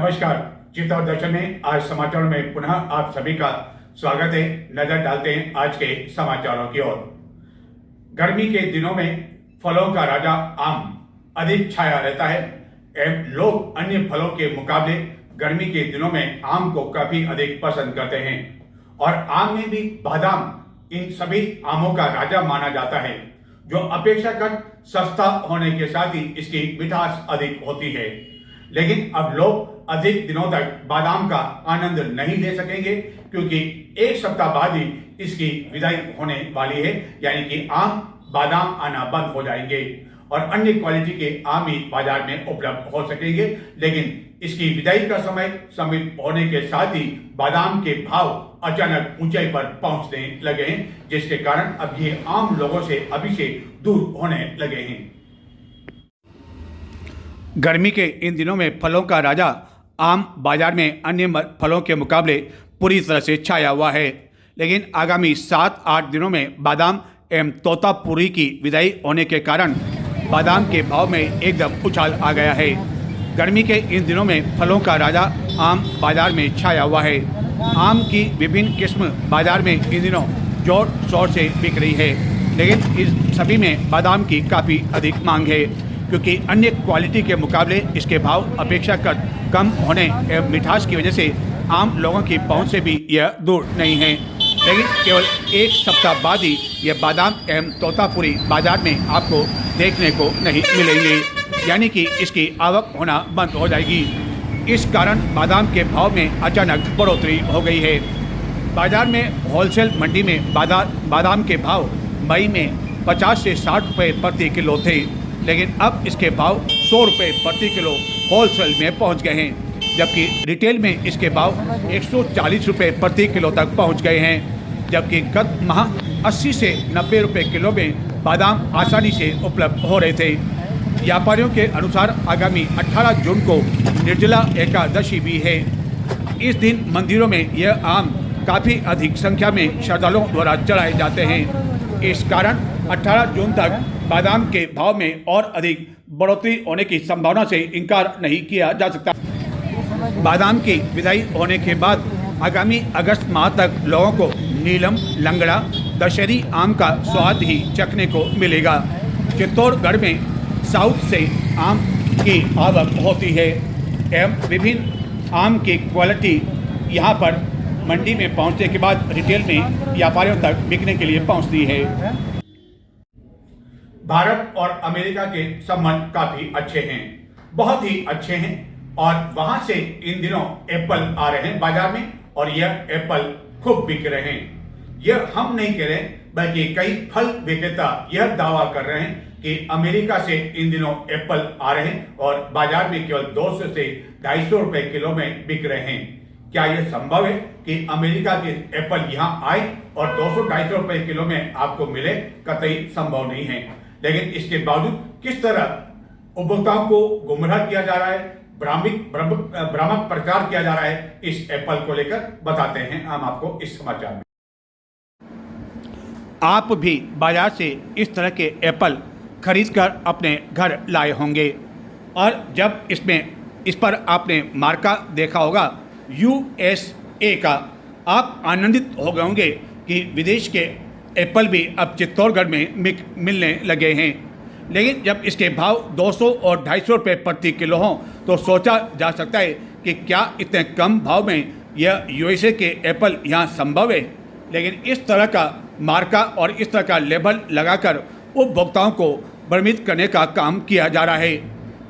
नमस्कार। चित्तौड़ दर्शन में आज समाचारों में पुनः आप सभी का स्वागत है। नजर डालते हैं आज के समाचारों की ओर। गर्मी के दिनों में फलों का राजा आम अधिक छाया रहता है एवं लोग अन्य फलों के मुकाबले गर्मी के दिनों में आम को काफी अधिक पसंद करते हैं और आम में भी बादाम इन सभी आमों का राजा माना जाता है, जो अपेक्षाकृत सस्ता होने के साथ ही इसकी मिठास अधिक होती है। लेकिन अब लोग अधिक दिनों तक बादाम का आनंद नहीं ले सकेंगे, क्योंकि एक सप्ताह बाद ही इसकी विदाई होने वाली है, यानी कि आम बादाम आना बंद हो जाएंगे और अन्य क्वालिटी के आम ही बाजार में उपलब्ध हो सकेंगे। लेकिन इसकी विदाई का समय समीप होने के साथ ही बादाम के भाव अचानक ऊंचाई पर पहुंचने लगे हैं, जिसके कारण अब ये आम लोगों से अभी से दूर होने लगे हैं। गर्मी के इन दिनों में फलों का राजा आम बाजार में अन्य फलों के मुकाबले पूरी तरह से छाया हुआ है। लेकिन आगामी 7-8 दिनों में बादाम एवं तोतापुरी की विदाई होने के कारण बादाम के भाव में एकदम उछाल आ गया है। गर्मी के इन दिनों में फलों का राजा आम बाजार में छाया हुआ है। आम की विभिन्न किस्म बाजार में इन दिनों जोर शोर से बिक रही है, लेकिन इस सभी में बादाम की काफ़ी अधिक मांग है, क्योंकि अन्य क्वालिटी के मुकाबले इसके भाव अपेक्षाकृत कम होने एवं मिठास की वजह से आम लोगों की पहुंच से भी यह दूर नहीं है। लेकिन केवल एक सप्ताह बाद ही यह बादाम एवं तोतापुरी बाजार में आपको देखने को नहीं मिलेंगे, यानी कि इसकी आवक होना बंद हो जाएगी। इस कारण बादाम के भाव में अचानक बढ़ोतरी हो गई है। बाजार में होलसेल मंडी में बादाम के भाव मई में 50 से 60 रुपये प्रति किलो थे, लेकिन अब इसके भाव 100 रुपये प्रति किलो होलसेल में पहुंच गए हैं, जबकि रिटेल में इसके भाव 140 रुपये प्रति किलो तक पहुंच गए हैं। जबकि गत माह 80 से 90 रुपये किलो में बादाम आसानी से उपलब्ध हो रहे थे। व्यापारियों के अनुसार आगामी 18 जून को निर्जला एकादशी भी है। इस दिन मंदिरों में यह आम काफ़ी अधिक संख्या में श्रद्धालुओं द्वारा चढ़ाए जाते हैं। इस कारण 18 जून तक बादाम के भाव में और अधिक बढ़ोतरी होने की संभावना से इनकार नहीं किया जा सकता। बादाम की विदाई होने के बाद आगामी अगस्त माह तक लोगों को नीलम, लंगड़ा, दशहरी आम का स्वाद ही चखने को मिलेगा। चित्तौड़गढ़ में साउथ से आम की आवक होती है एवं विभिन्न आम की क्वालिटी यहाँ पर मंडी में पहुँचने के बाद रिटेल में व्यापारियों तक बिकने के लिए पहुँचती है। भारत और अमेरिका के संबंध काफ़ी अच्छे हैं, बहुत ही अच्छे हैं, और वहाँ से इन दिनों एप्पल आ रहे हैं बाजार में और यह एप्पल खूब बिक रहे हैं। यह हम नहीं कह रहे, बल्कि कई फल विक्रेता यह दावा कर रहे हैं कि अमेरिका से इन दिनों एप्पल आ रहे हैं और बाजार में केवल 200 से 250 रुपये किलो में बिक रहे हैं। क्या यह संभव है कि अमेरिका के एप्पल यहाँ आए और 200-250 रुपये किलो में आपको मिले? कतई संभव नहीं है। लेकिन इसके बावजूद किस तरह उपभोक्ताओं को गुमराह किया जा रहा है, भ्रामक प्रचार किया जा रहा है इस एप्पल को लेकर, बताते हैं हम आपको इस समाचार में। आप भी बाजार से इस तरह के एप्पल खरीदकर अपने घर लाए होंगे और जब इस पर आपने मार्का देखा होगा USA का, आप आनंदित हो गए होंगे कि विदेश के एप्पल भी अब चित्तौड़गढ़ में मिलने लगे हैं। लेकिन जब इसके भाव 200 और 250 रुपये प्रति किलो हों तो सोचा जा सकता है कि क्या इतने कम भाव में यह USA के एप्पल यहाँ संभव है। लेकिन इस तरह का मार्का और इस तरह का लेबल लगाकर उपभोक्ताओं को भ्रमित करने का काम किया जा रहा है।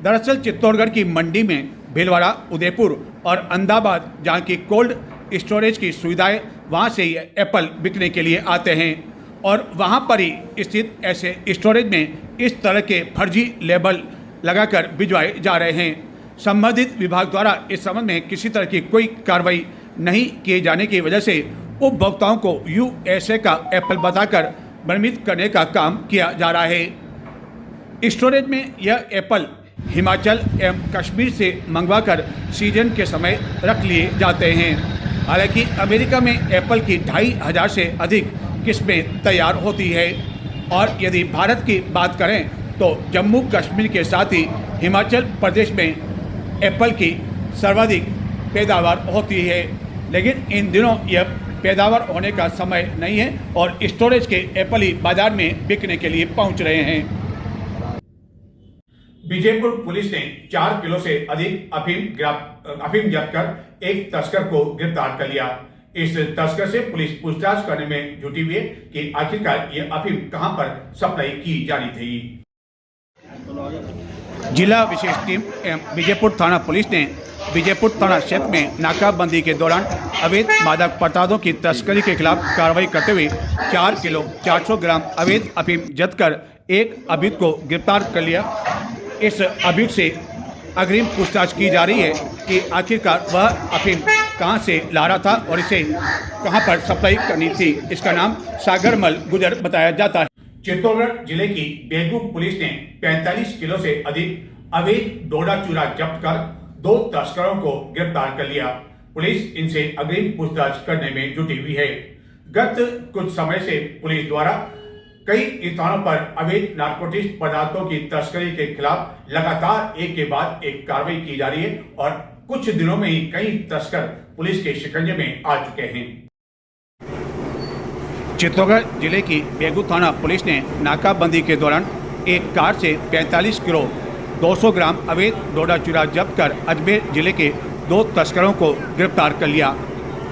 दरअसल चित्तौड़गढ़ की मंडी में भीलवाड़ा, उदयपुर और अहमदाबाद, जहाँ की कोल्ड स्टोरेज की सुविधाएं, वहाँ से ये एप्पल बिकने के लिए आते हैं और वहाँ पर ही स्थित ऐसे स्टोरेज में इस तरह के फर्जी लेबल लगाकर भिजवाए जा रहे हैं। संबंधित विभाग द्वारा इस संबंध में किसी तरह की कोई कार्रवाई नहीं किए जाने की वजह से उपभोक्ताओं को USA का एप्पल बताकर भ्रमित करने का काम किया जा रहा है। स्टोरेज में यह एप्पल हिमाचल एवं कश्मीर से मंगवाकर सीजन के समय रख लिए जाते हैं। हालांकि अमेरिका में एप्पल की 2500 से अधिक किस्में तैयार होती है और यदि भारत की बात करें तो जम्मू कश्मीर के साथ ही हिमाचल प्रदेश में एप्पल की सर्वाधिक पैदावार होती है, लेकिन इन दिनों यह पैदावार होने का समय नहीं है और स्टोरेज के एप्पल ही बाजार में बिकने के लिए पहुंच रहे हैं। बीजेपुर पुलिस ने 4 किलो से अधिक अफीम जब्त कर एक तस्कर को गिरफ्तार कर लिया। इस तस्कर से पुलिस पूछताछ करने में जुटी हुई है कि आखिरकार ये अफीम कहां पर सप्लाई की जानी थी। जिला विशेष टीम एवं बीजेपुर थाना पुलिस ने बीजेपुर थाना क्षेत्र में नाकाबंदी के दौरान अवैध मादक पदार्थों की तस्करी के खिलाफ कार्रवाई करते हुए 4 किलो 400 ग्राम अवैध अफीम जब्त कर एक अभियुक्त को गिरफ्तार कर लिया। इस अभियुक्त से अग्रिम पूछताछ की जा रही है कि आखिरकार वह अफीम कहां से ला रहा था और इसे कहां पर सप्लाई करनी थी। इसका नाम सागरमल गुजर बताया जाता है। चित्तौड़गढ़ जिले की बेगू पुलिस ने 45 किलो से अधिक अवैध डोडा चूरा जब्त कर 2 तस्करों को गिरफ्तार कर लिया। पुलिस इनसे अग्रिम पूछताछ करने में जुटी हुई है। गत कुछ समय से पुलिस द्वारा कई स्थानों पर अवैध नारकोटिक्स पदार्थों की तस्करी के खिलाफ लगातार एक के बाद एक कार्रवाई की जा रही है और कुछ दिनों में ही कई तस्कर पुलिस के शिकंजे में आ चुके हैं। चित्तौड़गढ़ जिले की बेगू थाना पुलिस ने नाकाबंदी के दौरान एक कार से 45 किलो 200 ग्राम अवैध डोडा चूरा जब्त कर अजमेर जिले के 2 तस्करों को गिरफ्तार कर लिया।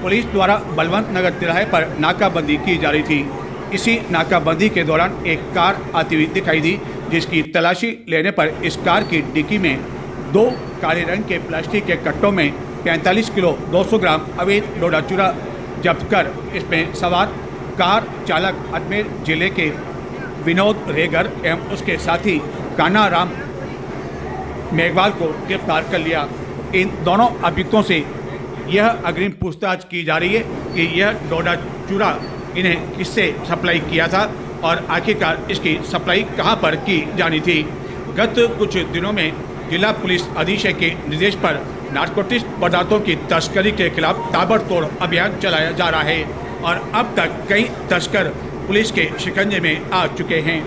पुलिस द्वारा बलवंत नगर तिराहे पर नाकाबंदी की जा रही थी। इसी नाकाबंदी के दौरान एक कार आती हुई दिखाई दी, जिसकी तलाशी लेने पर इस कार की डिक्की में 2 काले रंग के प्लास्टिक के कट्टों में 45 किलो 200 ग्राम अवैध डोडा चूरा जब्त कर इसमें सवार कार चालक अजमेर जिले के विनोद रेगर एवं उसके साथी कान्हा राम मेघवाल को गिरफ्तार कर लिया। इन दोनों अभियुक्तों से यह अग्रिम पूछताछ की जा रही है कि यह डोडा चूरा इन्हें किससे सप्लाई किया था और आखिरकार इसकी सप्लाई कहां पर की जानी थी। गत कुछ दिनों में जिला पुलिस अधीक्षक के निर्देश पर नारकोटिक्स पदार्थों की तस्करी के खिलाफ ताबड़तोड़ अभियान चलाया जा रहा है और अब तक कई तस्कर पुलिस के शिकंजे में आ चुके हैं।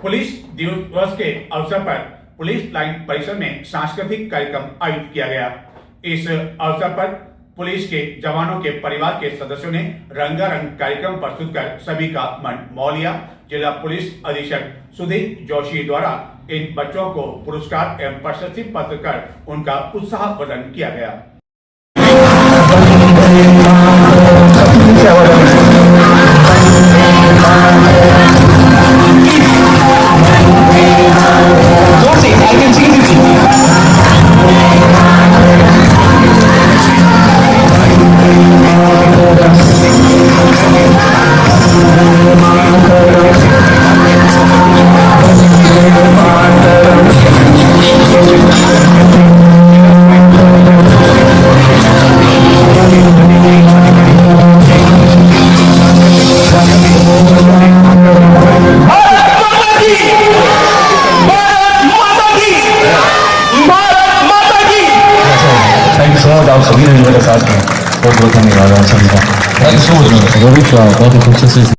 पुलिस दिवस के अवसर पर पुलिस लाइन परिसर में सांस्कृतिक कार्यक्रम आयोजित किया गया। इस अवसर पर पुलिस के जवानों के परिवार के सदस्यों ने रंगारंग कार्यक्रम प्रस्तुत कर सभी का मन मोह लिया। जिला पुलिस अधीक्षक सुधीर जोशी द्वारा इन बच्चों को पुरस्कार एवं प्रशस्ति पत्र कर उनका उत्साहवर्धन किया गया। आप सभी ने मेरे साथ में बहुत बहुत धन्यवाद आप सभी का। Thank you so much Rohit बहुत अच्छे से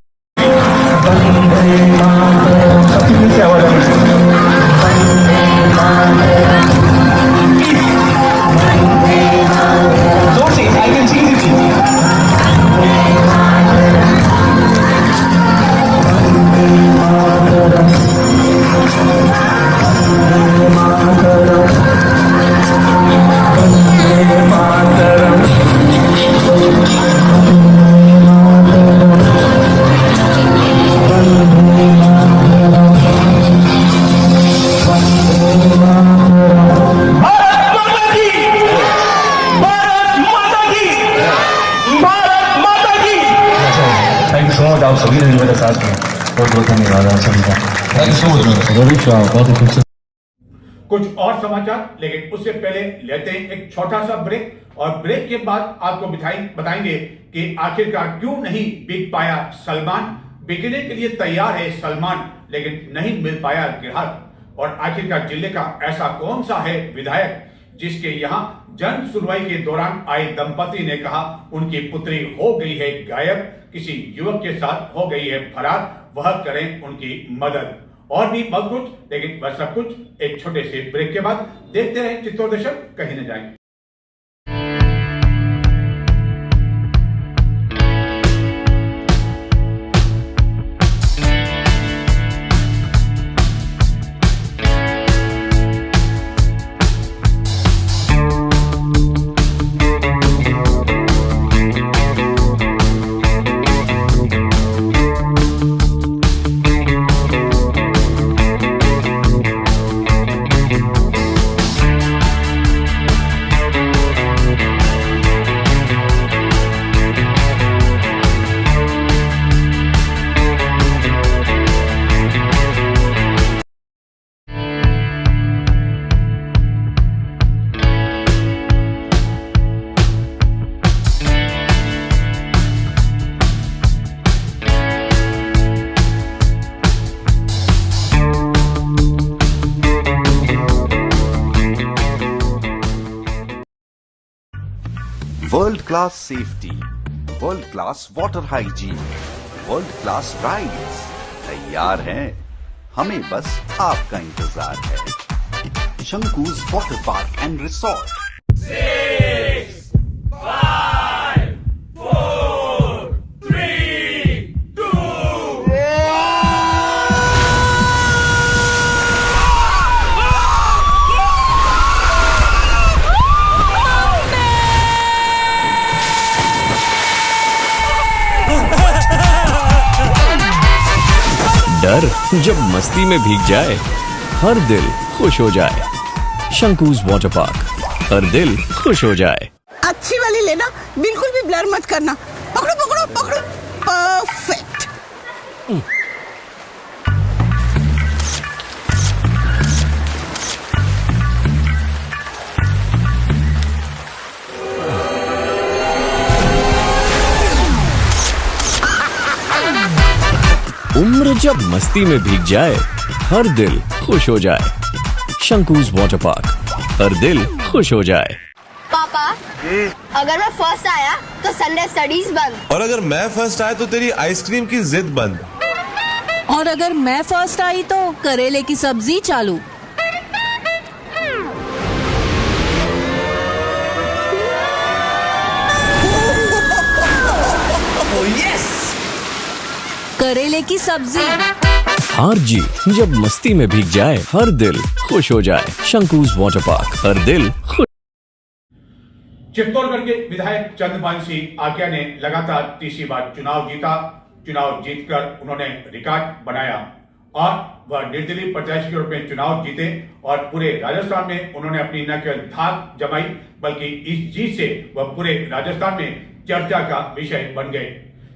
आप सभी ने मेरे साथ में बहुत बहुत धन्यवाद आप सभी का। Thank you so much Rohit बहुत अच्छे। कुछ और समाचार, लेकिन उससे पहले लेते हैं एक छोटा सा ब्रेक और ब्रेक के बाद आपको बताएंगे कि आखिरकार क्यों नहीं बिक पाया सलमान। बिकने के लिए तैयार है सलमान, लेकिन नहीं मिल पाया ग्राहक। और आखिरकार जिले का ऐसा कौन सा है विधायक जिसके यहाँ जन सुनवाई के दौरान आए दंपति ने कहा उनकी पुत्री हो गई है गायब, किसी युवक के साथ हो गई है फरार, वह करें उनकी मदद। और भी बहुत कुछ, लेकिन वह सब कुछ एक छोटे से ब्रेक के बाद। देखते रहे चित्तौड़ दर्शन, कहीं न जाएं। World class safety, world class water hygiene, world class rides तैयार हैं। हमें बस आपका इंतजार है। शंकुज वाटर पार्क एंड रिसोर्ट। 6, 5, 4, 3, 2 डर जब मस्ती में भीग जाए, हर दिल खुश हो जाए। शंकुज वाटर पार्क, हर दिल खुश हो जाए। अच्छी वाली लेना, बिल्कुल भी ब्लर मत करना। पकड़ो पकड़ो पकड़ो, परफेक्ट। उम्र जब मस्ती में भीग जाए, हर दिल खुश हो जाए। शंकुज वाटर पार्क, हर दिल खुश हो जाए। पापा, अगर मैं फर्स्ट आया तो संडे स्टडीज बंद, और अगर मैं फर्स्ट आया तो तेरी आइसक्रीम की जिद बंद, और अगर मैं फर्स्ट आई तो करेले की सब्जी चालू। करेले की सब्जी। हार जीत जब मस्ती में भीग जाए, हर दिल खुश हो जाए। शंकुज वाटर पार्क, हर दिल खुश। चित्तौड़गढ़ के विधायक चंद्रभान सिंह आज्ञा ने लगातार तीसरी बार चुनाव जीता। चुनाव जीतकर उन्होंने रिकॉर्ड बनाया और वह निर्दलीय प्रत्याशी के रूप में चुनाव जीते और पूरे राजस्थान में उन्होंने अपनी न केवल धाक जमाई, बल्कि इस जीत से वह पूरे राजस्थान में चर्चा का विषय बन गए।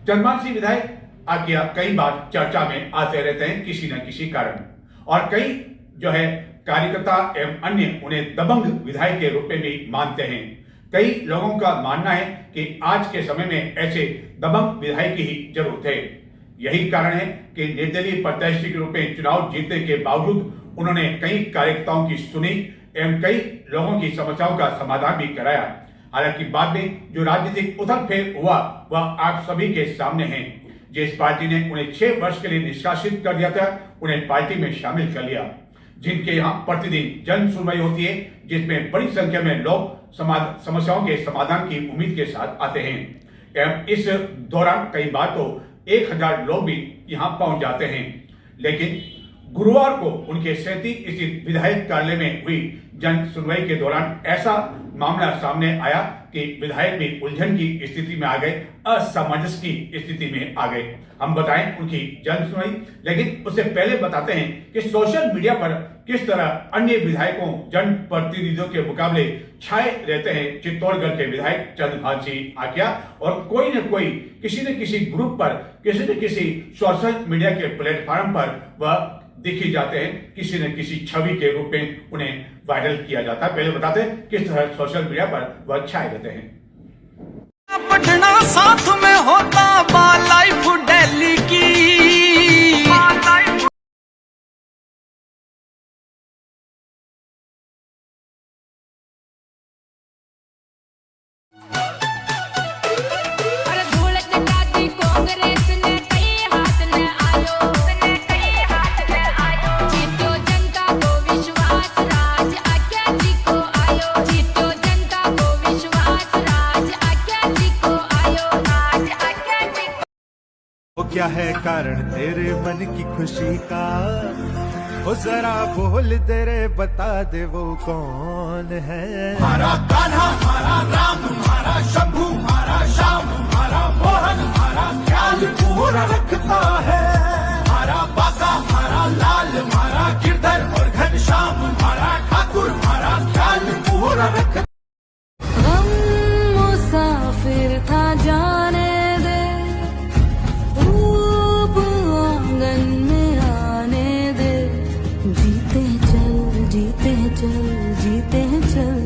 चंद्रभान सिंह विधायक आज्ञा कई बार चर्चा में आते रहते हैं किसी न किसी कारण, और कई जो है कार्यकर्ता एवं अन्य उन्हें दबंग विधायक के रूप में भी मानते हैं। कई लोगों का मानना है कि आज के समय में ऐसे दबंग विधायक की ही जरूरत है। यही कारण है कि निर्दलीय प्रत्याशी के रूप में चुनाव जीतने के बावजूद उन्होंने कई कार्यकर्ताओं की सुनी एवं कई लोगों की समस्याओं का समाधान भी कराया। हालांकि बाद में जो राजनीतिक उथल फेर हुआ वह आप सभी के सामने है। जिस पार्टी ने उन्हें 6 वर्ष के लिए निष्कासित कर दिया था, उन्हें पार्टी में शामिल कर लिया, जिनके यहाँ प्रतिदिन जन सुनवाई होती है, जिसमें बड़ी संख्या में लोग समस्याओं के समाधान की उम्मीद के साथ आते हैं। एवं इस दौरान कई बार तो 1000 लोग भी यहाँ पहुंच जाते हैं। लेकिन गुरुवार को उनके 37 स्थित विधायक कार्यालय में हुई जन सुनवाई के दौरान ऐसा मामला सामने आया कि विधायक भी उलझन की स्थिति में आ गए, असमंजस की स्थिति में आ गए। हम बताएं उनकी जन सुनवाई, लेकिन उससे पहले बताते हैं कि सोशल मीडिया पर किस तरह अन्य विधायकों, जन प्रतिनिधियों के मुकाबले छाए रहते हैं चित्तौड़गढ़ के विधायक चंद्रभान सिंह आज्ञा, और कोई न कोई किसी न किसी ग्रुप पर, किसी न किसी सोशल मीडिया के प्लेटफॉर्म पर वह दिखी जाते हैं, किसी न किसी छवि के रूप में उन्हें वायरल किया जाता है। पहले बताते हैं किस तरह सोशल मीडिया पर वह छाए रहते हैं। पटना साथ में होता बा लाइफ दिल्ली की, कांग्रेस ने कई हाथ में आयो, कई हाथ में आयो। क्या है कारण तेरे मन की खुशी का, वो जरा बोल दे रे, बता दे वो कौन है। हमारा कान्हा, हमारा राम, हमारा शंभू, हमारा श्याम, हमारा मोहन, हमारा ख्याल पूरा रखता है। हमारा बाका, हमारा लाल, हमारा गिरधर और घनश्याम, हमारा ठाकुर, हमारा ख्याल पूरा रखता। हम मुसाफिर था जाने दे, धूप आंगन में आने दे, जीते चल, जीते चल, जीते चल।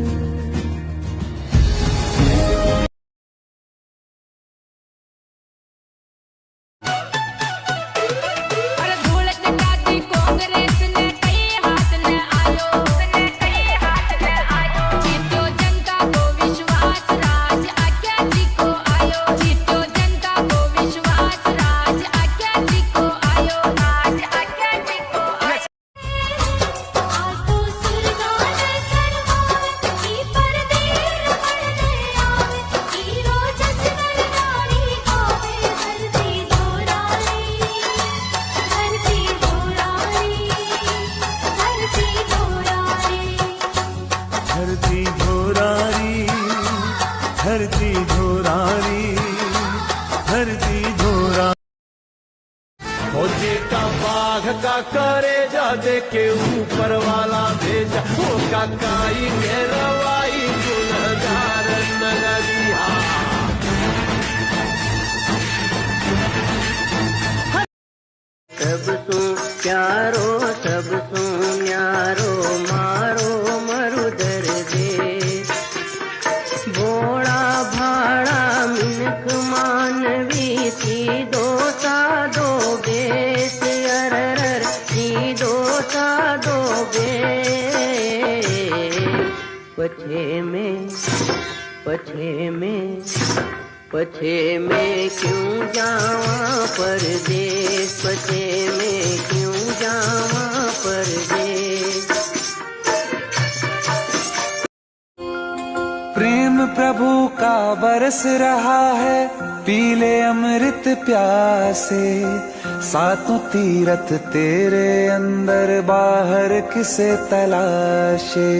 धरती धोरारी, धरती धोरारी, धरती धोरा। फौजी का बाघ का करे जा दे के ऊपर वाला भेजा, वो काकाई के रवाई गुलजार नगरिया। सब तू प्यारो, सब तू न्यारो, मारो मरुदर दे, भोड़ा भाड़ा मिनक मानवी थी, दो सा दो बेस अरर थी, दो सा दो बे। पछे में, पछे में, पछे में क्यों जावा परदेस, पछे में क्यों जावा परदेस। प्रेम प्रभु का बरस रहा है, पीले अमृत प्यासे, सातों तीरथ तेरे अंदर, बाहर किसे तलाशे।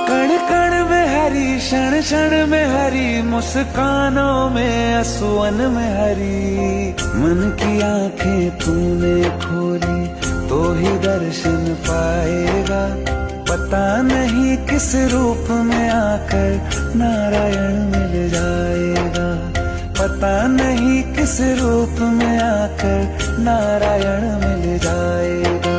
कण कण में हरी, क्षण क्षण में हरी, मुस्कानों में असुवन में हरी। मन की आंखें तूने खोली तो ही दर्शन पाएगा, पता नहीं किस रूप में आकर नारायण मिल जाएगा, पता नहीं किस रूप में आकर नारायण मिल जाएगा।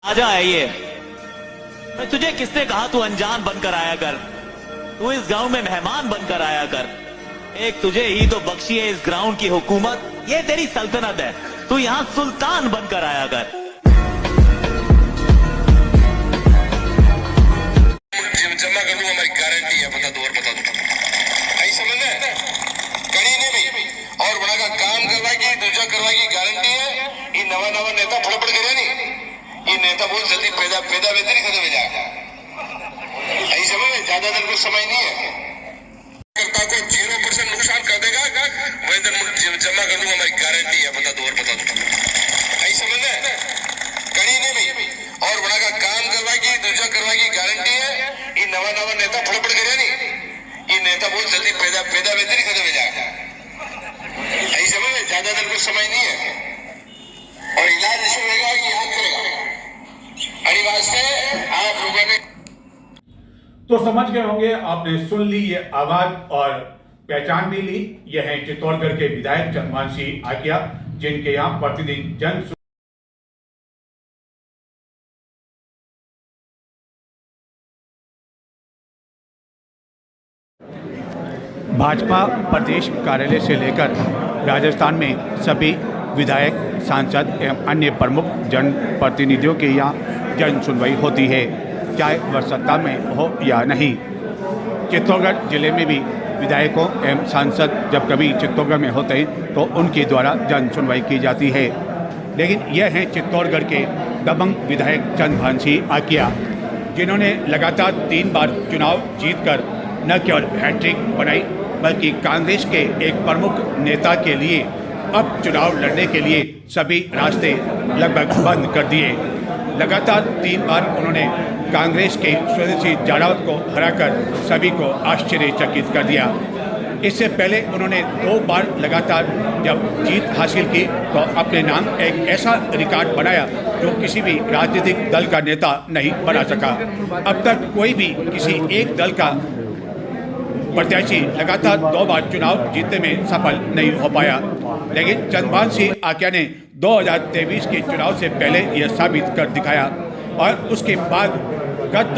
आजा है ये, तुझे किसने कहा तू अनजान बनकर आया कर, तू इस गांव में मेहमान बनकर आया कर। एक तुझे ही तो बख्शी है इस ग्राउंड की हुकूमत, ये तेरी सल्तनत है, तू यहां सुल्तान बनकर आया कर। जमा कर लूंगा, हमारी गारंटी है, बता दो और बता दो। आई समझ में कड़ी ने भी और बड़ा का काम करवाएगी, दूसरा करवाएगी, गारंटी है। ये नवा नवा नेता फड़फड़ करे नहीं, ये नेता बहुत जल्दी पैदा वैसे नहीं खत्म हो जाएगा। आई समझ में ज्यादा दिन को समय नहीं है, करता को 0% नुकसान कर देगा, मैं जमा कर लूंगा, हमारी गारंटी है, बता दो और बता दो। आई समझ में कड़ी ने भी और बड़ा का काम करवाएगी, दूसरा करवाएगी, गारंटी है। ये नवा नवा नेता फड़फड़ करे नहीं, ये नेता बहुत जल्दी पैदा वैसे नहीं खत्म हो जाएगा। आई समझ में ज्यादा दिन को समय नहीं है, और इलाज ऐसे होगा कि याद करेगा। अड़ी वास्ते आप लोगों ने तो समझ गए होंगे, आपने सुन ली ये आवाज और पहचान भी ली। यह है चित्तौड़गढ़ के विधायक चंद्रमान सिंह आकिया, जिनके यहाँ प्रतिदिन जन भाजपा प्रदेश कार्यालय से लेकर राजस्थान में सभी विधायक, सांसद एवं अन्य प्रमुख जनप्रतिनिधियों के यहाँ जन सुनवाई होती है, चाहे वह सत्ता में हो या नहीं। चित्तौड़गढ़ जिले में भी विधायकों एवं सांसद जब कभी चित्तौड़गढ़ में होते हैं तो उनके द्वारा जन सुनवाई की जाती है। लेकिन यह हैं चित्तौड़गढ़ के दबंग विधायक चंद्रभान सिंह आकिया, जिन्होंने लगातार 3 बार चुनाव जीतकर न केवल हैट्रिक बनाई बल्कि कांग्रेस के एक प्रमुख नेता के लिए अब चुनाव लड़ने के लिए सभी रास्ते लगभग बंद कर दिए। लगातार 3 बार उन्होंने कांग्रेस के स्वदेशी जाड़ावत को हराकर सभी को आश्चर्यचकित कर दिया। इससे पहले उन्होंने 2 बार लगातार जब जीत हासिल की तो अपने नाम एक ऐसा रिकॉर्ड बनाया जो किसी भी राजनीतिक दल का नेता नहीं बना सका। अब तक कोई भी किसी एक दल का प्रत्याशी लगातार 2 बार चुनाव जीतने में सफल नहीं हो पाया। लेकिन चंद्रभान सिंह आकिया ने 2023 के चुनाव से पहले यह साबित कर दिखाया और उसके बाद गत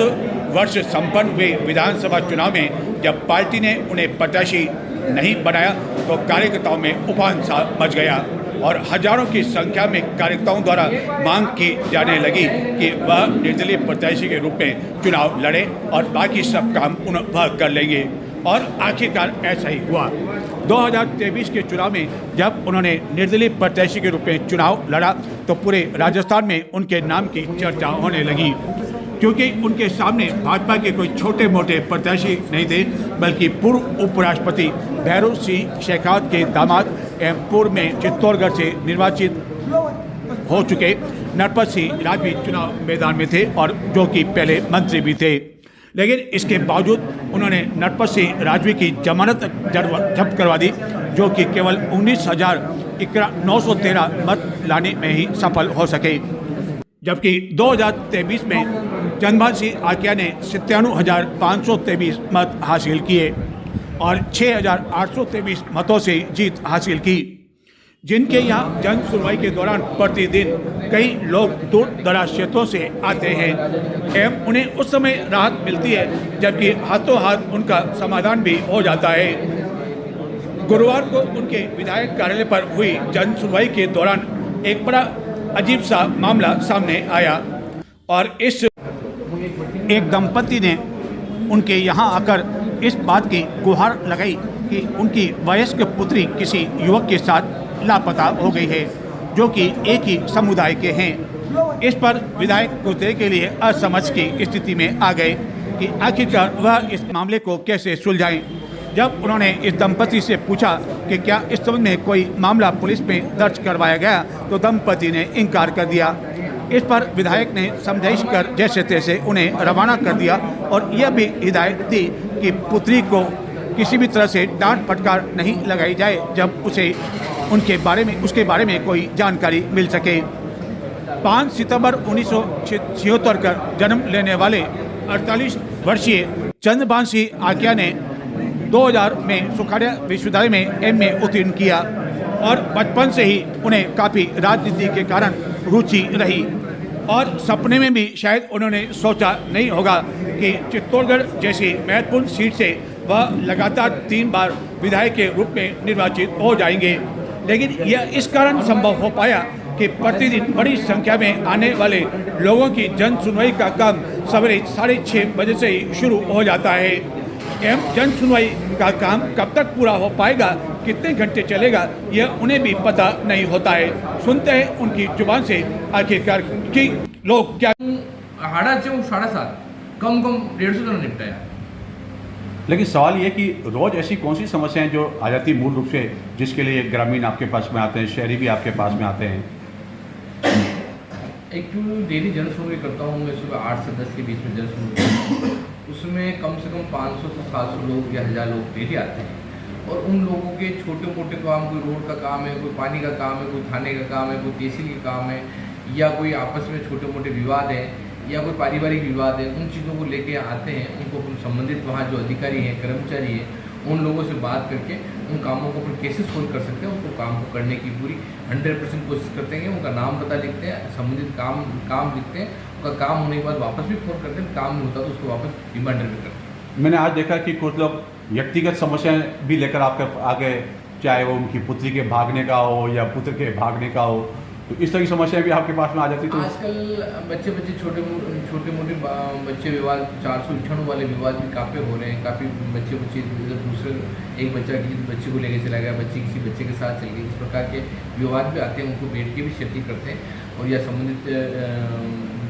वर्ष संपन्न हुए विधानसभा चुनाव में जब पार्टी ने उन्हें प्रत्याशी नहीं बनाया तो कार्यकर्ताओं में उफान सा मच गया और हजारों की संख्या में कार्यकर्ताओं द्वारा मांग की जाने लगी कि वह निर्दलीय प्रत्याशी के रूप में चुनाव लड़े और बाकी सब काम वह कर लेंगे। और आखिरकार ऐसा ही हुआ। 2023 के चुनाव में जब उन्होंने निर्दलीय प्रत्याशी के रूप में चुनाव लड़ा तो पूरे राजस्थान में उनके नाम की चर्चा होने लगी, क्योंकि उनके सामने भाजपा के कोई छोटे मोटे प्रत्याशी नहीं थे बल्कि पूर्व उपराष्ट्रपति भैरों सिंह शेखावत के दामाद एवं पूर्व में चित्तौड़गढ़ से निर्वाचित हो चुके नरपत सिंह राजवी चुनाव मैदान में थे और जो कि पहले मंत्री भी थे। लेकिन इसके बावजूद उन्होंने नरपत सिंह राजवी की जमानत जब्त करवा दी, जो कि केवल 19,913 मत लाने में ही सफल हो सके। जबकि 2023 में चंद्रभान सिंह आकिया ने 97,523 मत हासिल किए और 6,823 मतों से जीत हासिल की। जिनके यहाँ जन सुनवाई के दौरान प्रतिदिन कई लोग दूर दराज क्षेत्रों से आते हैं एवं उन्हें उस समय राहत मिलती है जबकि हाथों हाथ उनका समाधान भी हो जाता है। गुरुवार को उनके विधायक कार्यालय पर हुई जन सुनवाई के दौरान एक बड़ा अजीब सा मामला सामने आया और इस एक दंपति ने उनके यहाँ आकर इस बात की गुहार लगाई कि उनकी वयस्क पुत्री किसी युवक के साथ लापता हो गई है, जो कि एक ही समुदाय के हैं। इस पर विधायक कुछ देर के लिए असमझ की स्थिति में आ गए कि आखिरकार वह इस मामले को कैसे सुलझाएं। जब उन्होंने इस दंपति से पूछा कि क्या इस संबंध में कोई मामला पुलिस में दर्ज करवाया गया तो दंपति ने इनकार कर दिया। इस पर विधायक ने समझाइश कर जैसे तैसे उन्हें रवाना कर दिया और यह भी हिदायत दी कि पुत्री को किसी भी तरह से डांट फटकार नहीं लगाई जाए जब उसे उसके बारे में कोई जानकारी मिल सके। 5 सितंबर 1976 का जन्म लेने वाले 48 वर्षीय चंद्रभान सिंह आकिया ने 2000 में सुखाड़िया विश्वविद्यालय में MA उत्तीर्ण किया और बचपन से ही उन्हें काफ़ी राजनीति के कारण रुचि रही और सपने में भी शायद उन्होंने सोचा नहीं होगा कि चित्तौड़गढ़ जैसी महत्वपूर्ण सीट से वह लगातार 3 बार विधायक के रूप में निर्वाचित हो जाएंगे। लेकिन यह इस कारण संभव हो पाया कि प्रतिदिन बड़ी संख्या में आने वाले लोगों की जन सुनवाई का काम सवेरे 6:30 बजे से ही शुरू हो जाता है एवं जन सुनवाई का काम कब तक पूरा हो पाएगा, कितने घंटे चलेगा, यह उन्हें भी पता नहीं होता है। सुनते हैं उनकी जुबान से आखिरकार कि लोग क्या। हाड़ाचे 7.5 कम 150 जन निपटाया। लेकिन सवाल ये कि रोज ऐसी कौन सी समस्याएं जो आ जाती मूल रूप से जिसके लिए ग्रामीण आपके पास में आते हैं, शहरी भी आपके पास में आते हैं? एक डेली जन सुनवाई करता हूँ मैं, सुबह 8 से 10 के बीच में जन सुनवाई, उसमें कम से कम 500 से 700 लोग या 1000 लोग डेली आते हैं और उन लोगों के छोटे मोटे काम, कोई रोड का काम है, कोई पानी का काम है, कोई थाने का काम है, कोई तहसील का काम है या कोई आपस में छोटे मोटे विवाद है या कोई पारिवारिक विवाद है, उन चीज़ों को लेके आते हैं। उनको संबंधित वहाँ जो अधिकारी हैं, कर्मचारी हैं, उन लोगों से बात करके उन कामों को अपन कैसे सोल्व कर सकते हैं, उसको काम को करने की पूरी 100% कोशिश करते हैं। उनका नाम पता लिखते हैं, संबंधित काम लिखते हैं, उनका काम होने के बाद वापस भी फोन करते हैं, काम नहीं होता तो उसको वापस रिमाइंडर भी करते हैं। मैंने आज देखा कि कुछ लोग व्यक्तिगत समस्याएं भी लेकर आपके आगे, चाहे वो उनकी पुत्री के भागने का हो या पुत्र के भागने का हो, तो इस तरह की समस्याएं भी आपके पास में आ जाती? तो आजकल बच्चे छोटे मोटे बच्चे विवाद, 498 वाले विवाद भी काफ़ी हो रहे हैं। काफ़ी बच्चे दूसरे, एक बच्चा किसी बच्चे को लेकर चला गया, बच्ची किसी बच्चे के साथ चल गई, इस प्रकार के विवाद भी आते हैं। उनको बैठ के भी सेटिंग करते हैं और या संबंधित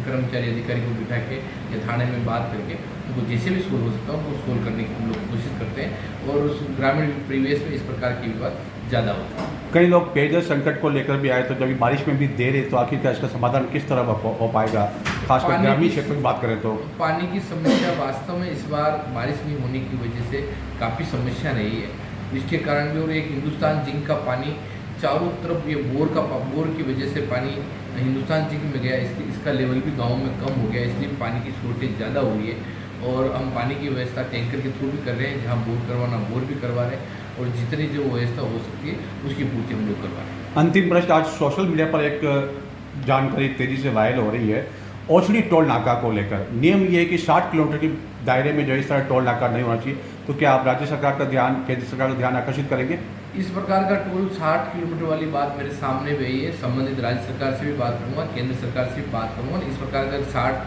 कर्मचारी अधिकारी को बिठा के या थाने में बात करके उनको जैसे भी सोल्व हो सकता है उनको सोल्व करने की हम लोग कोशिश करते हैं। और उस ग्रामीण परिवेश में इस प्रकार के विवाद ज़्यादा होता है। कई लोग पेयजल संकट को लेकर भी आए, तो जब बारिश में भी देर है तो आखिरकार इसका समाधान किस तरह हो पाएगा, खासकर ग्रामीण क्षेत्र की बात करें तो? पानी की समस्या वास्तव में इस बार बारिश नहीं होने की वजह से काफ़ी समस्या रही है। इसके कारण भी, और एक हिंदुस्तान जिंक का पानी चारों तरफ, ये बोर की वजह से पानी हिंदुस्तान जिंक में गया, इसका लेवल भी गाँव में कम हो गया, इसलिए पानी की शॉर्टेज ज़्यादा हुई है। और हम पानी की व्यवस्था टैंकर के थ्रू भी कर रहे हैं, जहाँ बोर करवाना बोर भी करवा रहे हैं, और जितनी जो व्यवस्था हो सकती है उसकी पूर्ति हम लोग करवा रहे हैं। अंतिम प्रश्न, आज सोशल मीडिया पर एक जानकारी तेजी से वायरल हो रही है ओछली टोल नाका को लेकर। नियम ये है कि 60 किलोमीटर के दायरे में जो इस तरह टोल नाका नहीं होना चाहिए, तो क्या आप राज्य सरकार का ध्यान, केंद्र सरकार का ध्यान आकर्षित करेंगे? इस प्रकार का टोल 60 किलोमीटर वाली बात मेरे सामने भी आई है। संबंधित राज्य सरकार से भी बात करूँगा, केंद्र सरकार से भी बात करूँगा। इस प्रकार का 60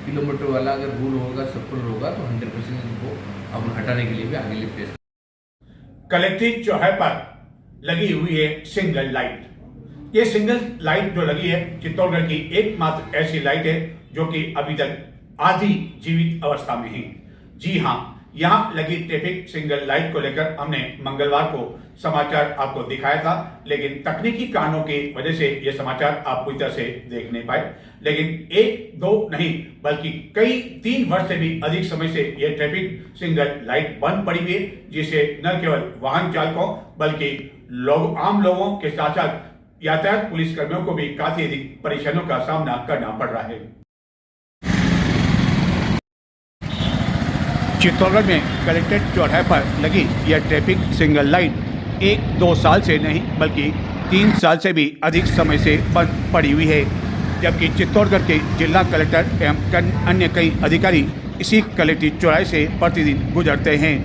किलोमीटर वाला अगर रूल होगा, सफल होगा, तो 100% इनको अब हटाने के लिए भी आगे पेश। कलेक्ट्रेट चौराहे पर लगी हुई है सिंगल लाइट। ये सिंगल लाइट जो लगी है चित्तौड़गढ़ की एकमात्र ऐसी लाइट है जो कि अभी तक आधी जीवित अवस्था में है। जी हाँ, यहाँ लगी ट्रैफिक सिग्नल लाइट को लेकर हमने मंगलवार को समाचार आपको दिखाया था, लेकिन तकनीकी कारणों की वजह से ये समाचार आप पूरी तरह से देख नहीं पाए। लेकिन एक दो नहीं बल्कि कई 3 वर्ष से भी अधिक समय से ये ट्रैफिक सिग्नल लाइट बंद पड़ी हुई है, जिससे न केवल वाहन चालकों बल्कि आम लोगों के साथ साथ यातायात पुलिस कर्मियों को भी काफी अधिक परेशानियों का सामना करना पड़ रहा है। चित्तौड़गढ़ में कलेक्ट्रेट चौराहे पर लगी यह ट्रैफिक सिग्नल लाइट 1-2 साल से नहीं बल्कि 3 साल से भी अधिक समय से बंद पड़ी हुई है, जबकि चित्तौड़गढ़ के जिला कलेक्टर एवं अन्य कई अधिकारी इसी कलेक्ट्रेट चौराहे से प्रतिदिन गुजरते हैं,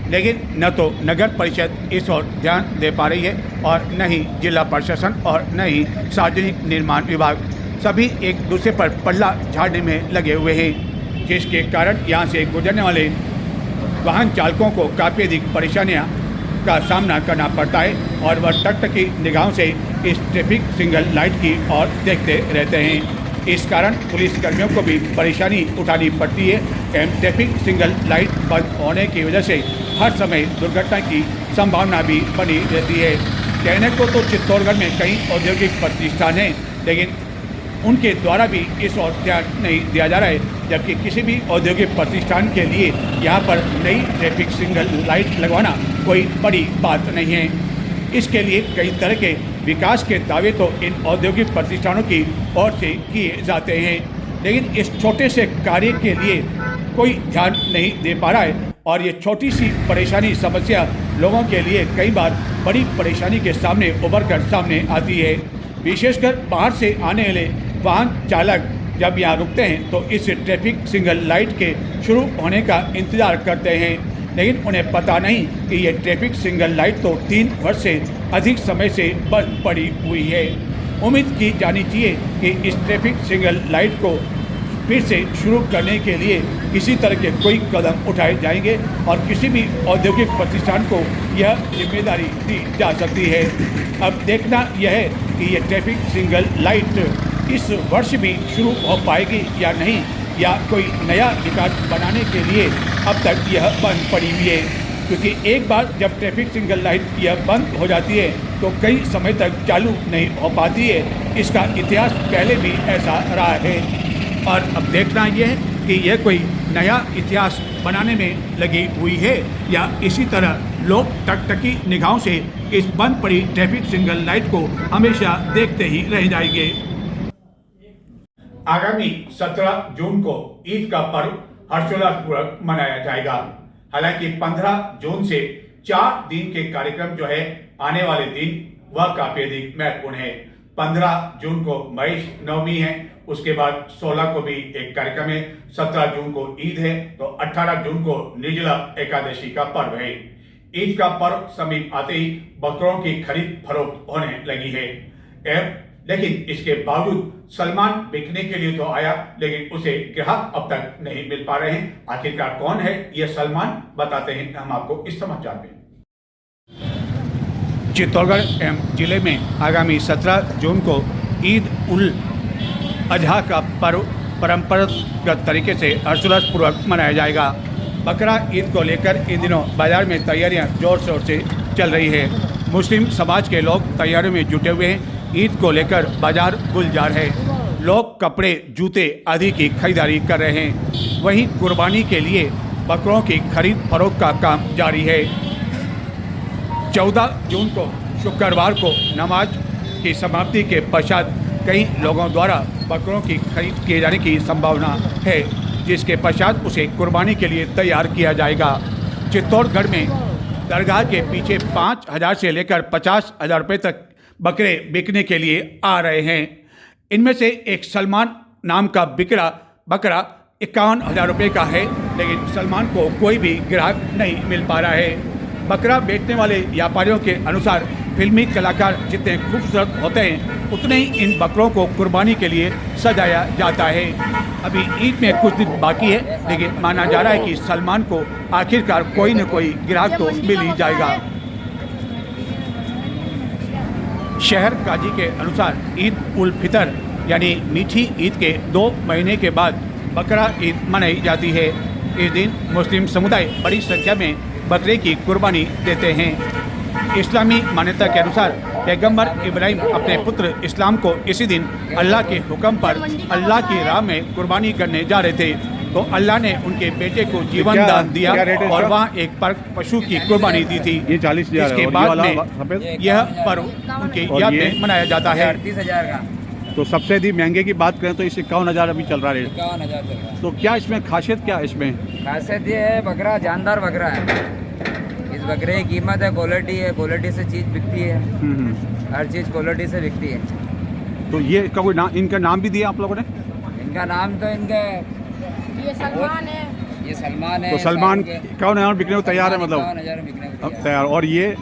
लेकिन न तो नगर परिषद इस ओर ध्यान दे पा रही है और न ही जिला प्रशासन और न ही सार्वजनिक निर्माण विभाग, सभी एक दूसरे पर पल्ला झाड़ने में लगे हुए हैं, जिसके कारण यहाँ से गुजरने वाले वाहन चालकों को काफ़ी अधिक परेशानियाँ का सामना करना पड़ता है और वह टकटकी निगाहों से इस ट्रैफिक सिग्नल लाइट की ओर देखते रहते हैं। इस कारण पुलिस कर्मियों को भी परेशानी उठानी पड़ती है एवं ट्रैफिक सिग्नल लाइट बंद होने की वजह से हर समय दुर्घटना की संभावना भी बनी रहती है। कहने को तो चित्तौड़गढ़ में कई औद्योगिक प्रतिष्ठान हैं, लेकिन उनके द्वारा भी इस ओर ध्यान नहीं दिया जा रहा है, जबकि किसी भी औद्योगिक प्रतिष्ठान के लिए यहाँ पर नई ट्रैफिक सिग्नल लाइट लगवाना कोई बड़ी बात नहीं है। इसके लिए कई तरह के विकास के दावे तो इन औद्योगिक प्रतिष्ठानों की ओर से किए जाते हैं, लेकिन इस छोटे से कार्य के लिए कोई ध्यान नहीं दे पा रहा है और ये छोटी सी परेशानी समस्या लोगों के लिए कई बार बड़ी परेशानी के सामने उभर कर सामने आती है। विशेषकर बाहर से आने वाले वाहन चालक जब यहाँ रुकते हैं तो इस ट्रैफिक सिग्नल लाइट के शुरू होने का इंतज़ार करते हैं, लेकिन उन्हें पता नहीं कि ये ट्रैफिक सिग्नल लाइट तो 3 वर्ष से अधिक समय से बंद पड़ी हुई है। उम्मीद की जानी चाहिए कि इस ट्रैफिक सिग्नल लाइट को फिर से शुरू करने के लिए किसी तरह के कोई कदम उठाए जाएंगे और किसी भी औद्योगिक प्रतिष्ठान को यह जिम्मेदारी दी जा सकती है। अब देखना यह है कि यह ट्रैफिक सिग्नल लाइट इस वर्ष भी शुरू हो पाएगी या नहीं, या कोई नया रिकॉर्ड बनाने के लिए अब तक यह बंद पड़ी हुई है, क्योंकि एक बार जब ट्रैफिक सिग्नल लाइट यह बंद हो जाती है तो कई समय तक चालू नहीं हो पाती है। इसका इतिहास पहले भी ऐसा रहा है और अब देखना यह है कि यह कोई नया इतिहास बनाने में लगी हुई है या इसी तरह लोग टकटकी निगाहों से इस बंद पड़ी ट्रैफिक सिग्नल लाइट को हमेशा देखते ही रह जाएंगे। आगामी 17 जून को ईद का पर्व हर्षोल्लासपूर्वक मनाया जाएगा। हालांकि 15 जून से 4 दिन के कार्यक्रम जो है आने वाले दिन वह काफी अधिक महत्वपूर्ण है। 15 जून को महेश नवमी है, उसके बाद 16 को भी एक कार्यक्रम है, 17 जून को ईद है, तो 18 जून को निर्जला एकादशी का पर्व है। ईद का पर्व समीप आते ही बकरों की खरीद फरोख्त होने लगी है। लेकिन इसके बावजूद सलमान बिकने के लिए तो आया, लेकिन उसे ग्राहक अब तक नहीं मिल पा रहे हैं। आखिरकार कौन है यह सलमान, बताते हैं हम आपको इस समाचार में। चित्तौड़गढ़ जिले में आगामी 17 जून को ईद उल अजहा का पर्व परंपरागत तरीके से हर्षोल्लासपूर्वक मनाया जाएगा। बकरा ईद को लेकर इन दिनों बाजार में तैयारियां जोर शोर से चल रही है। मुस्लिम समाज के लोग तैयारियों में जुटे हुए हैं। ईद को लेकर बाजार गुलजार है। लोग कपड़े, जूते आदि की खरीदारी कर रहे हैं। वहीं कुर्बानी के लिए बकरों की खरीद फरोख्त का काम जारी है। 14 जून को शुक्रवार को नमाज की समाप्ति के पश्चात कई लोगों द्वारा बकरों की खरीद किए जाने की संभावना है, जिसके पश्चात उसे कुर्बानी के लिए तैयार किया जाएगा। चित्तौड़गढ़ में दरगाह के पीछे 5,000 से लेकर 50,000 रुपये तक बकरे बिकने के लिए आ रहे हैं। इनमें से एक सलमान नाम का बकरा 51,000 रुपये का है, लेकिन सलमान को कोई भी ग्राहक नहीं मिल पा रहा है। बकरा बेचने वाले व्यापारियों के अनुसार फिल्मी कलाकार जितने खूबसूरत होते हैं, उतने ही इन बकरों को कुर्बानी के लिए सजाया जाता है। अभी ईद में कुछ दिन बाकी है, लेकिन माना जा रहा है कि सलमान को आखिरकार कोई न कोई ग्राहक तो मिल ही जाएगा। शहर काजी के अनुसार ईद उल फितर यानी मीठी ईद के 2 महीने के बाद बकरा ईद मनाई जाती है। इस दिन मुस्लिम समुदाय बड़ी संख्या में बकरे की कुर्बानी देते हैं। इस्लामी मान्यता के अनुसार पैगंबर इब्राहिम अपने पुत्र इस्लाम को इसी दिन अल्लाह के हुक्म पर अल्लाह की राह में कुर्बानी करने जा रहे थे, तो अल्लाह ने उनके बेटे को जीवन दान दिया और वहाँ एक पशु की कुर्बानी दी थी। ये 40,000 इसके बाद में यह पर्व उनकी याद में मनाया जाता है। 38,000 का। तो सबसे यदि महंगे की बात करें तो इस 51,000 अभी चल रहा है। 51,000 चल रहा है। तो क्या इसमें खासियत क्या है? इसमें खासियत ये है, बकरा जानदार बकरा है। इस बकरे की कीमत है, क्वालिटी है, क्वालिटी से चीज़ बिकती है। हर चीज़ क्वालिटी से बिकती है। तो ये इसका कोई नाम, इनका नाम भी दिया आप लोगों ने? इनका नाम तो इनका ये सलमान है। ये सलमान है। तो सलमान 51,000 बिकने को तैयार है, मतलब 51,000 बिकने को तैयार। और ये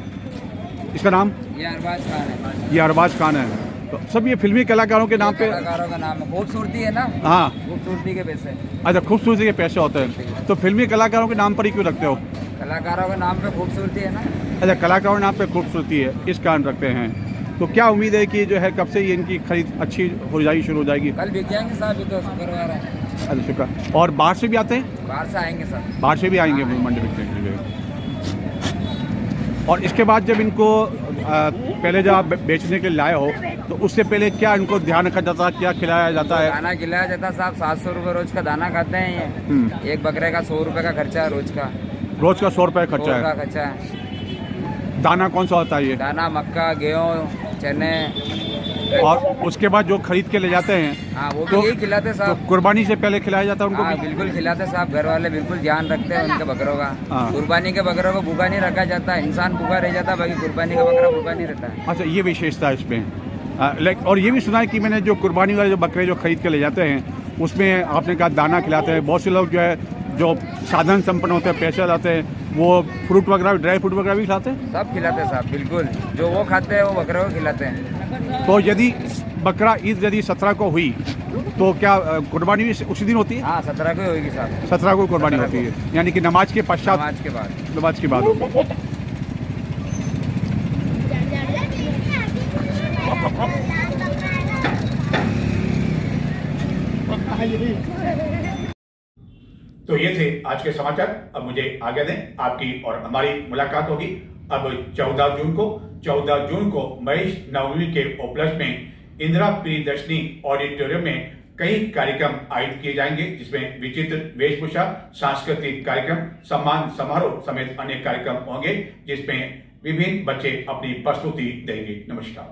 इसका नाम? ये अरबाज खान है। ये अरबाज खान है। तो सब ये फिल्मी कलाकारों के नाम पे? कलाकारों का नाम है। खूबसूरती है ना। हाँ, खूबसूरती के पैसे। अच्छा, खूबसूरती के पैसे होते हैं। तो फिल्मी कलाकारों के नाम पर ही क्यों रखते हो? कलाकारों के नाम पे खूबसूरती है ना। अच्छा, कलाकारों के नाम पे खूबसूरती है, इस कारण रखते हैं। तो क्या उम्मीद है कि जो है कब से ये इनकी खरीद अच्छी हो जाएगी, शुरू हो जाएगी? कल बिक जाएंगे साहब, ये तो शुक्रवार है। अच्छा, शुक्र। और बाहर से भी आते हैं? बाहर से आएंगे सर। बाहर से भी आएंगे मंडी बिकने के लिए। और इसके बाद जब इनको पहले जब आप बेचने के लिए लाए हो, तो उससे पहले क्या इनको ध्यान रखा जाता है, क्या खिलाया जाता है? दाना खिलाया जाता है साहब। 700 रुपये रोज का दाना खाते हैं ये। एक बकरे का 100 रुपये का खर्चा है रोज का। रोज का 100 रुपये खर्चा है। खर्चा है। दाना कौन सा होता है ये? दाना मक्का, गेहूँ, चने। और उसके बाद जो खरीद के ले जाते हैं, हाँ, वो भी यही खिलाते साहब। तो कुर्बानी से पहले खिलाया जाता है उनको? हाँ, बिल्कुल खिलाते साहब। घर वाले बिल्कुल ध्यान रखते हैं उनके बकरों का। हाँ। कुर्बानी के बकरों को भूखा नहीं रखा जाता है। इंसान भूखा रह जाता है, बाकी कुर्बानी का बकरा भूखा नहीं रहता है। अच्छा, ये विशेषता है इसमें। और ये भी सुना है कि मैंने जो कुर्बानी वाले जो बकरे जो खरीद के ले जाते हैं, उसमें आपने कहा दाना खिलाते हैं। बहुत से लोग जो है जो साधन संपन्न होते हैं, पैसे लाते हैं, वो फ्रूट वगैरह, ड्राई फ्रूट वगैरह भी खिलाते हैं? सब खिलाते हैं साहब, बिल्कुल। जो वो खाते हैं वो बकरे को खिलाते हैं। तो यदि बकरा ईद यदि 17 को हुई, तो क्या कुर्बानी भी उसी दिन होती है? हाँ, 17 को होगी साहब। 17 को कुर्बानी होती है, यानी कि नमाज के पश्चात? नमाज के बाद। नमाज के बाद होगी। तो ये थे आज के समाचार। अब मुझे आगे दें, आपकी और हमारी मुलाकात होगी अब 14 जून को महेश नवमी के उपलक्ष्य में इंदिरा प्रियदर्शनी ऑडिटोरियम में कई कार्यक्रम आयोजित किए जाएंगे, जिसमें विचित्र वेशभूषा, सांस्कृतिक कार्यक्रम, सम्मान समारोह समेत अन्य कार्यक्रम होंगे, जिसमें विभिन्न बच्चे अपनी प्रस्तुति देंगे। नमस्कार।